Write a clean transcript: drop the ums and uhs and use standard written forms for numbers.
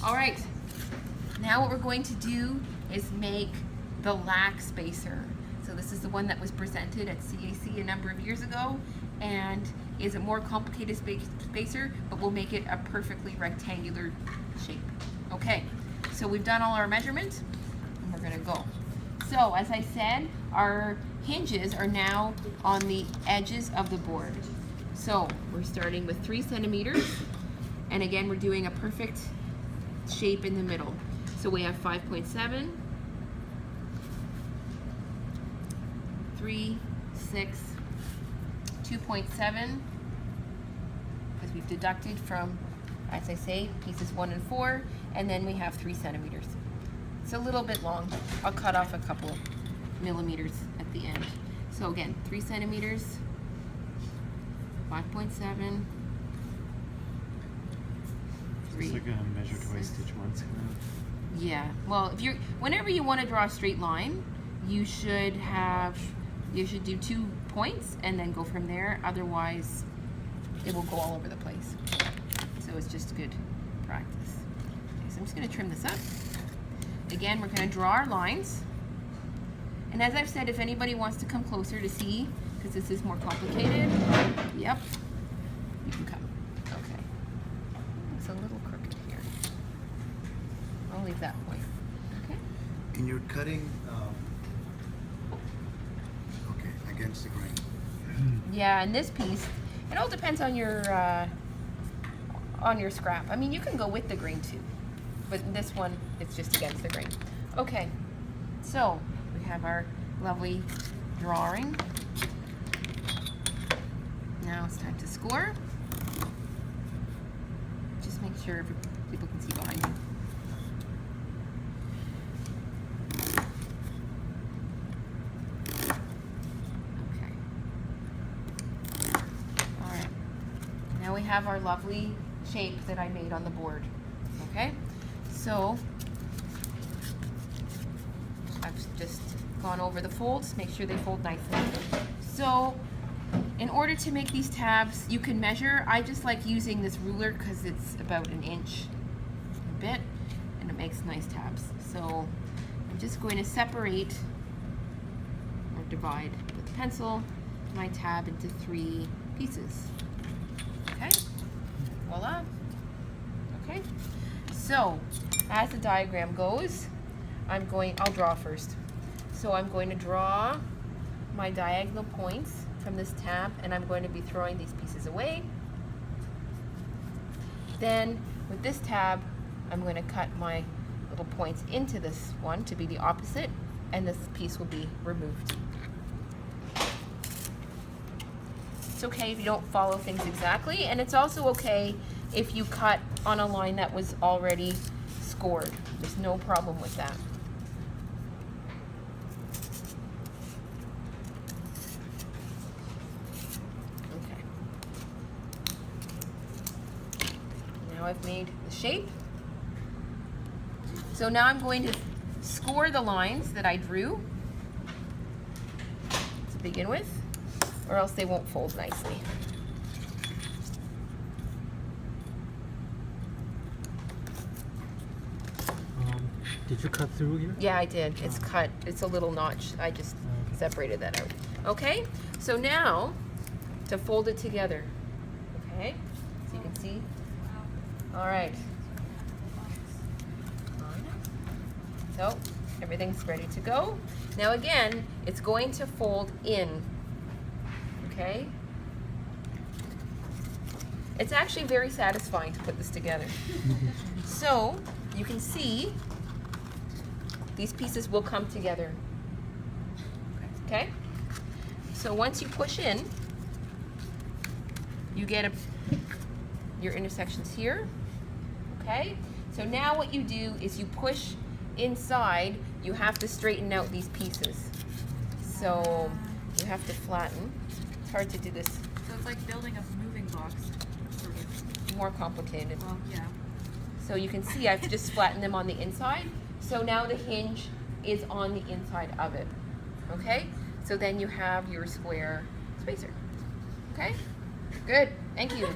All right, now what we're going to do is make the lac spacer. So this is the one that was presented at CAC a number of years ago, and is a more complicated spacer, but we'll make it a perfectly rectangular shape. Okay, so we've done all our measurements, and we're gonna go. So as I said, our hinges are now on the edges of the board. So we're starting with 3 centimeters, and again, we're doing a perfect shape in the middle. So we have 5.7, 3, 6, 2.7, because we've deducted from, as I say, pieces 1 and 4, and then we have 3 centimeters. It's a little bit long. I'll cut off a couple millimeters at the end. So again, 3 centimeters, 5.7, It's like a measure twice, stitch once kind of. Yeah. Well, if you're, whenever you want to draw a straight line, you should do 2 points and then go from there. Otherwise, it will go all over the place. So it's just good practice. Okay, so I'm just going to trim this up. Again, we're going to draw our lines. And as I've said, if anybody wants to come closer to see, because this is more complicated, yep, you can come. Okay. It's a little crooked here. I'll leave that point. Okay. And you're cutting, okay, against the grain. Yeah, and this piece, it all depends on your scrap. I mean, you can go with the grain too, but in this one, it's just against the grain. Okay, so we have our lovely drawing. Now it's time to score. Just make sure people can see behind you. Okay. All right. Now we have our lovely shape that I made on the board. Okay? So I've just gone over the folds, make sure they fold nicely. So in order to make these tabs, you can measure. I just like using this ruler because it's about 1 inch a bit, and it makes nice tabs. So I'm just going to separate or divide with the pencil my tab into 3 pieces. Okay, voila. Okay, so as the diagram goes, I'll draw first. So I'm going to draw my diagonal points from this tab, and I'm going to be throwing these pieces away. Then with this tab, I'm going to cut my little points into this one to be the opposite, and this piece will be removed. It's okay if you don't follow things exactly, and it's also okay if you cut on a line that was already scored. There's no problem with that. Now I've made the shape. So now I'm going to score the lines that I drew to begin with, or else they won't fold nicely. Did you cut through here? Yeah, I did. It's cut. It's a little notch. I just separated that out. Okay, so now to fold it together. Okay, so you can see. All right. So everything's ready to go. Now again, it's going to fold in. Okay. It's actually very satisfying to put this together. So you can see these pieces will come together. Okay? So once you push in, you get your intersections here. Okay? So now what you do is you push inside, you have to straighten out these pieces. So you have to flatten. It's hard to do this. So it's like building a moving box, sort of. More complicated. Well, yeah. So you can see I've just flattened them on the inside. So now the hinge is on the inside of it. Okay? So then you have your square spacer. Okay? Good. Thank you.